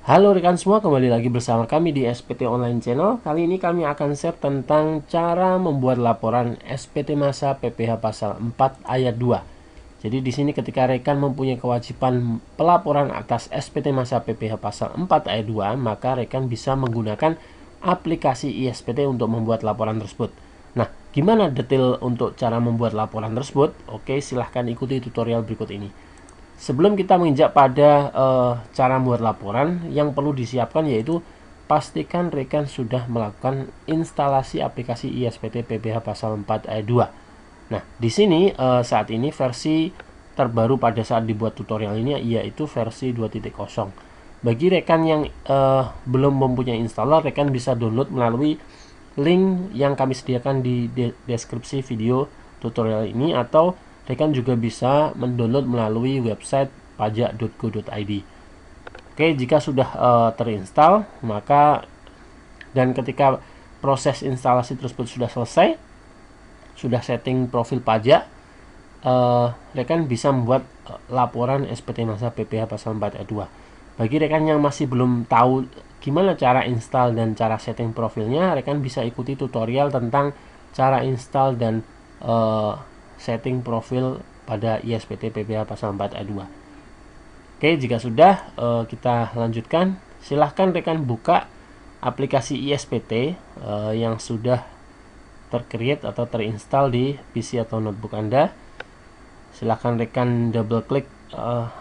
Halo rekan semua, kembali lagi bersama kami di SPT Online Channel. Kali ini kami akan share tentang cara membuat laporan SPT masa PPh pasal 4 ayat 2. Jadi di sini ketika rekan mempunyai kewajiban pelaporan atas SPT masa PPh pasal 4 ayat 2, maka rekan bisa menggunakan aplikasi ISPT untuk membuat laporan tersebut. Nah, gimana detail untuk cara membuat laporan tersebut? Oke, silahkan ikuti tutorial berikut ini. Sebelum kita menginjak pada cara membuat laporan, yang perlu disiapkan yaitu pastikan rekan sudah melakukan instalasi aplikasi ISPT PPh pasal 4 ayat 2. Nah, di sini saat ini versi terbaru pada saat dibuat tutorial ini yaitu versi 2.0. Bagi rekan yang belum mempunyai installer, rekan bisa download melalui link yang kami sediakan di deskripsi video tutorial ini, atau rekan juga bisa mendownload melalui website pajak.go.id. Oke, jika sudah terinstall, maka dan ketika proses instalasi tersebut sudah selesai, sudah setting profil pajak, rekan bisa membuat laporan SPT masa PPh pasal 4 ayat 2. Bagi rekan yang masih belum tahu gimana cara install dan cara setting profilnya, rekan bisa ikuti tutorial tentang cara install dan setting profil pada ISPT PPh pasal 4 ayat 2. Oke, jika sudah, kita lanjutkan. Silahkan rekan buka aplikasi ISPT yang sudah tercreate atau terinstall di PC atau notebook Anda. Silahkan rekan double klik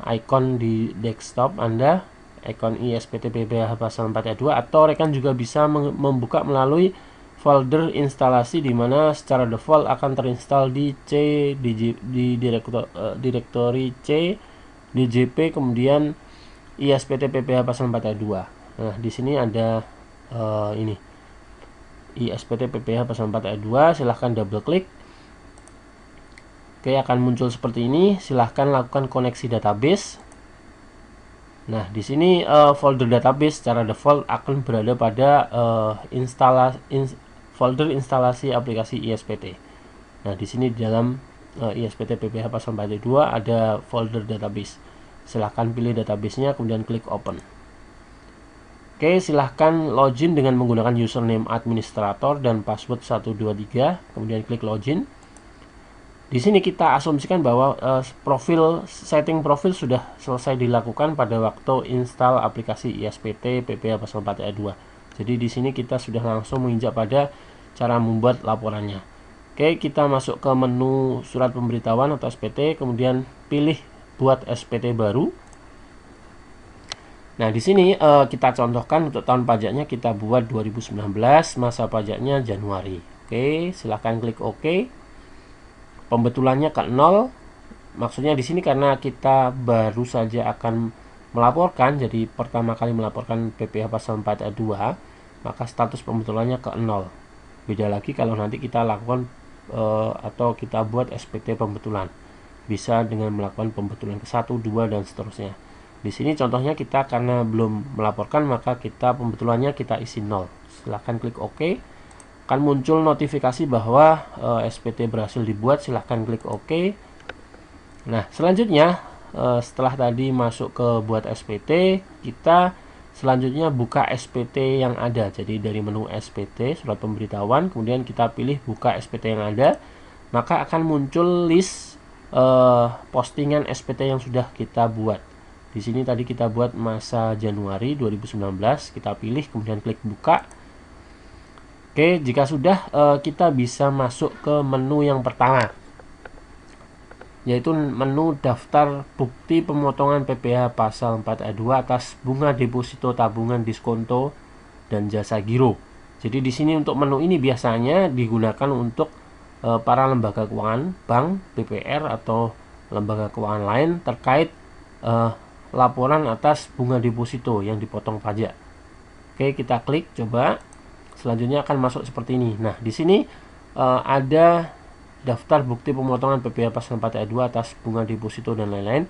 icon di desktop Anda, icon ISPT PPh pasal 4 ayat 2, atau rekan juga bisa membuka melalui folder instalasi di mana secara default akan terinstall di C, di direktori C, DJP, kemudian ISPT PPh pasal 4 ayat 2. Nah, di sini ada ini ISPT PPh pasal 4 ayat 2, silahkan double klik. Oke, akan muncul seperti ini. Silahkan lakukan koneksi database. Nah, di sini folder database secara default akan berada pada folder instalasi aplikasi ISPT. Nah, di sini di dalam ISPT PPh pasal 4 ayat 2 ada folder database. Silahkan pilih databasenya, kemudian klik open. Oke, silahkan login dengan menggunakan username administrator dan password 123, kemudian klik login. Di sini kita asumsikan bahwa setting profil sudah selesai dilakukan pada waktu install aplikasi ISPT PPh pasal 4 ayat 2. Jadi di sini kita sudah langsung menginjak pada cara membuat laporannya. Oke, kita masuk ke menu surat pemberitahuan atau SPT, kemudian pilih buat SPT baru. Nah, di sini kita contohkan untuk tahun pajaknya kita buat 2019, masa pajaknya Januari. Oke, silahkan klik OK. Pembetulannya ke 0. Maksudnya di sini karena kita baru saja akan melaporkan, jadi pertama kali melaporkan PPh pasal 4 ayat 2, maka status pembetulannya ke 0. Beda lagi kalau nanti kita lakukan atau kita buat SPT pembetulan. Bisa dengan melakukan pembetulan ke 1, 2 dan seterusnya. Di sini contohnya kita karena belum melaporkan, maka kita pembetulannya kita isi 0. Silahkan klik OK. Akan muncul notifikasi bahwa SPT berhasil dibuat. Silahkan klik OK. Nah, selanjutnya setelah tadi masuk ke buat SPT, kita selanjutnya buka SPT yang ada. Jadi dari menu SPT surat pemberitahuan, kemudian kita pilih buka SPT yang ada, maka akan muncul list postingan SPT yang sudah kita buat. Di sini tadi kita buat masa Januari 2019, kita pilih kemudian klik buka. Oke, jika sudah, kita bisa masuk ke menu yang pertama, yaitu menu daftar bukti pemotongan PPh pasal 4 ayat 2 atas bunga deposito tabungan diskonto dan jasa giro. Jadi di sini untuk menu ini biasanya digunakan untuk para lembaga keuangan, bank, BPR atau lembaga keuangan lain terkait laporan atas bunga deposito yang dipotong pajak. Oke, kita klik coba. Selanjutnya akan masuk seperti ini. Nah, di sini ada daftar bukti pemotongan PPh pasal 4 ayat 2 atas bunga deposito dan lain-lain.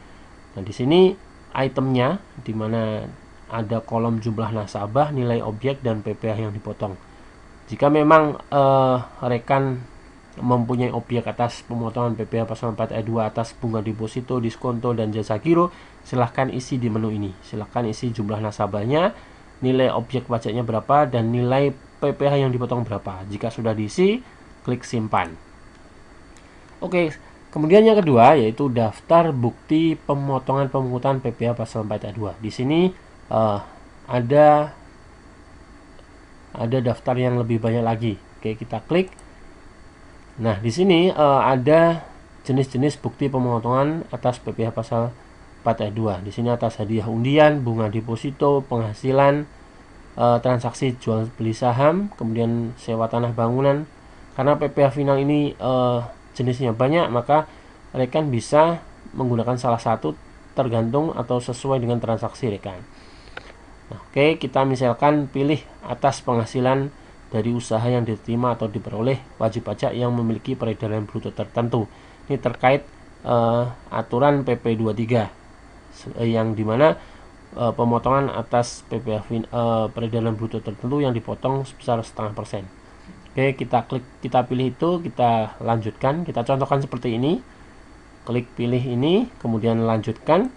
Nah, di sini itemnya di mana ada kolom jumlah nasabah, nilai objek dan PPh yang dipotong. Jika memang rekan mempunyai objek atas pemotongan PPh pasal 4 ayat 2 atas bunga deposito, diskonto, dan jasa giro, silahkan isi di menu ini. Silahkan isi jumlah nasabahnya, nilai objek pajaknya berapa, dan nilai PPh yang dipotong berapa. Jika sudah diisi, klik simpan. Oke, kemudian yang kedua yaitu daftar bukti pemotongan pemungutan PPh pasal 4 ayat 2. Di sini ada daftar yang lebih banyak lagi. Oke, kita klik. Nah, di sini ada jenis-jenis bukti pemotongan atas PPh pasal 4 ayat 2. Di sini atas hadiah undian, bunga deposito, penghasilan, transaksi jual beli saham, kemudian sewa tanah bangunan. Karena PPh final ini jenisnya banyak, maka rekan bisa menggunakan salah satu tergantung atau sesuai dengan transaksi rekan. Nah, oke, kita misalkan pilih atas penghasilan dari usaha yang diterima atau diperoleh wajib pajak yang memiliki peredaran bruto tertentu. Ini terkait aturan PP 23 yang dimana pemotongan atas PPh peredaran bruto tertentu yang dipotong sebesar 0,5%. Oke, kita pilih itu, kita lanjutkan, kita contohkan seperti ini. Klik pilih ini, kemudian lanjutkan.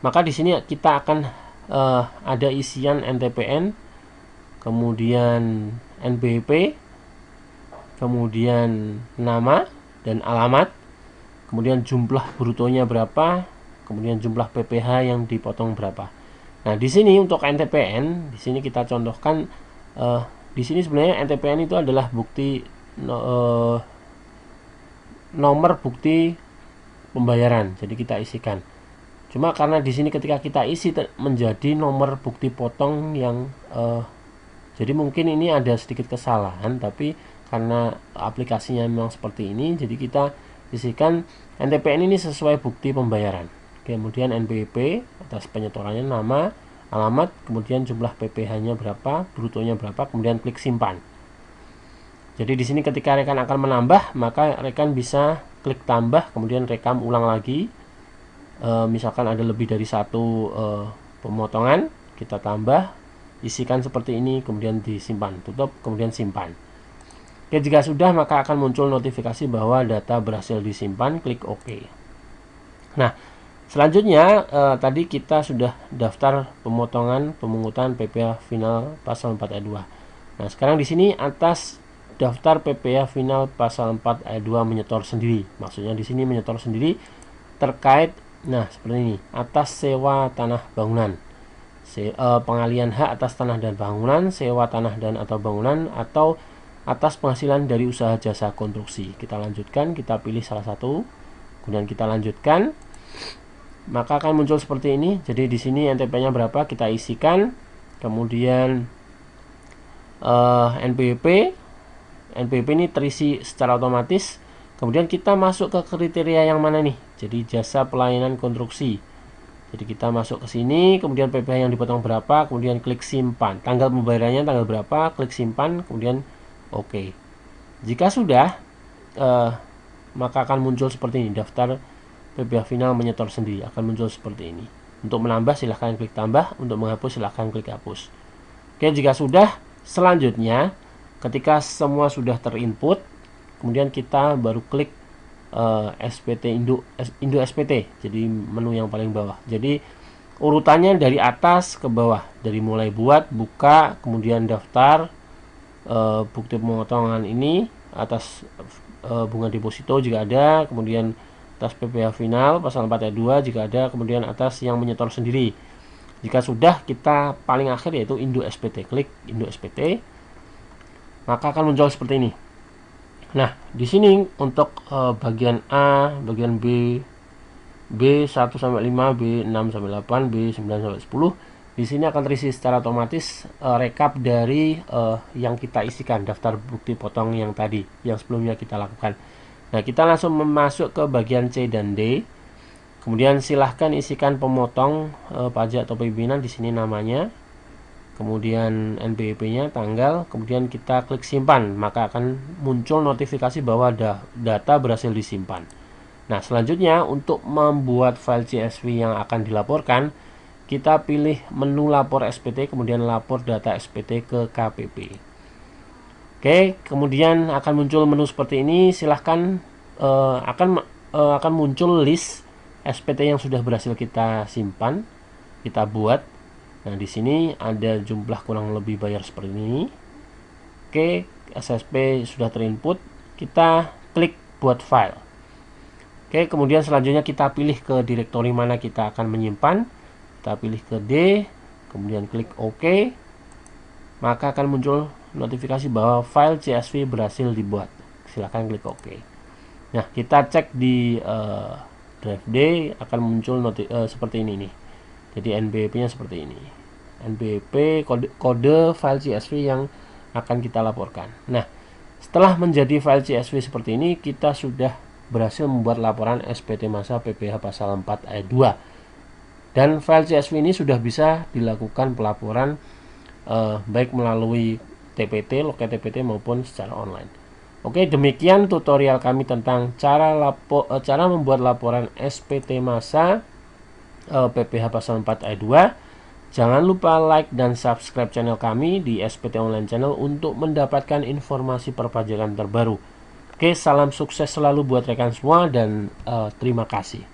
Maka di sini kita akan ada isian NTPN, kemudian NPWP, kemudian nama dan alamat, kemudian jumlah brutonya berapa, kemudian jumlah PPh yang dipotong berapa. Nah, di sini untuk NTPN, di sini kita contohkan, di sini sebenarnya NTPN itu adalah bukti nomor bukti pembayaran. Jadi kita isikan. Cuma karena di sini ketika kita isi menjadi nomor bukti potong yang jadi mungkin ini ada sedikit kesalahan, tapi karena aplikasinya memang seperti ini, jadi kita isikan NTPN ini sesuai bukti pembayaran. Kemudian NPWP atas penyetorannya nama, alamat, kemudian jumlah PPh-nya berapa, brutonya berapa, kemudian klik simpan. Jadi di sini ketika rekan akan menambah, maka rekan bisa klik tambah, kemudian rekam ulang lagi. Misalkan ada lebih dari satu pemotongan, kita tambah, isikan seperti ini, kemudian disimpan, tutup, kemudian simpan. Oke, jika sudah maka akan muncul notifikasi bahwa data berhasil disimpan, klik OK. Nah, selanjutnya tadi kita sudah daftar pemotongan pemungutan PPh final pasal 4 ayat 2. Nah, sekarang di sini atas daftar PPh final pasal 4 ayat 2 menyetor sendiri. Maksudnya di sini menyetor sendiri terkait, nah seperti ini, atas sewa tanah bangunan, pengalihan hak atas tanah dan bangunan, sewa tanah dan atau bangunan, atau atas penghasilan dari usaha jasa konstruksi. Kita lanjutkan, kita pilih salah satu, kemudian kita lanjutkan, maka akan muncul seperti ini. Jadi di sini NTP-nya berapa kita isikan, kemudian NPWP ini terisi secara otomatis. Kemudian kita masuk ke kriteria yang mana nih? Jadi jasa pelayanan konstruksi. Jadi kita masuk ke sini, kemudian PPh yang dipotong berapa, kemudian klik simpan. Tanggal pembayarannya tanggal berapa, klik simpan, kemudian OK. Jika sudah, maka akan muncul seperti ini, daftar PPh final menyetor sendiri akan muncul seperti ini. Untuk menambah silahkan klik tambah, untuk menghapus silahkan klik hapus. Oke, jika sudah, selanjutnya ketika semua sudah terinput, kemudian kita baru klik SPT Indo SPT, jadi menu yang paling bawah. Jadi urutannya dari atas ke bawah, dari mulai buat, buka, kemudian daftar, bukti pemotongan ini atas bunga deposito jika ada, kemudian atas PPh final pasal 4 ayat 2 jika ada, kemudian atas yang menyetor sendiri. Jika sudah, kita paling akhir yaitu Indo SPT, klik Indo SPT, maka akan muncul seperti ini. Nah, di sini untuk bagian A, bagian B, B1 sampai 5, B6 sampai 8, B9 sampai 10, di sini akan terisi secara otomatis rekap dari yang kita isikan, daftar bukti potong yang tadi, yang sebelumnya kita lakukan. Nah, kita langsung masuk ke bagian C dan D. Kemudian silahkan isikan pemotong pajak atau pimpinan, di sini namanya, kemudian NPWP-nya, tanggal, kemudian kita klik simpan, maka akan muncul notifikasi bahwa data berhasil disimpan. Nah, selanjutnya untuk membuat file CSV yang akan dilaporkan, kita pilih menu lapor SPT, kemudian lapor data SPT ke KPP. Oke, kemudian akan muncul menu seperti ini. Silahkan akan muncul list SPT yang sudah berhasil kita simpan, kita buat. Nah, di sini ada jumlah kurang lebih bayar seperti ini. Oke, SSP sudah terinput. Kita klik buat file. Oke, kemudian selanjutnya kita pilih ke direktori mana kita akan menyimpan. Kita pilih ke D, kemudian klik OK. Maka akan muncul notifikasi bahwa file CSV berhasil dibuat. Silahkan klik OK. Nah, kita cek di drive D, akan muncul seperti ini nih. Jadi NBP-nya seperti ini. NBP kode file CSV yang akan kita laporkan. Nah, setelah menjadi file CSV seperti ini, kita sudah berhasil membuat laporan SPT masa PPh pasal 4 ayat 2. Dan file CSV ini sudah bisa dilakukan pelaporan baik melalui TPT, loket TPT maupun secara online. Oke, demikian tutorial kami tentang cara membuat laporan SPT masa PPh pasal 4 ayat 2. Jangan lupa like dan subscribe channel kami di SPT Online Channel untuk mendapatkan informasi perpajakan terbaru. Oke, salam sukses selalu buat rekan semua dan terima kasih.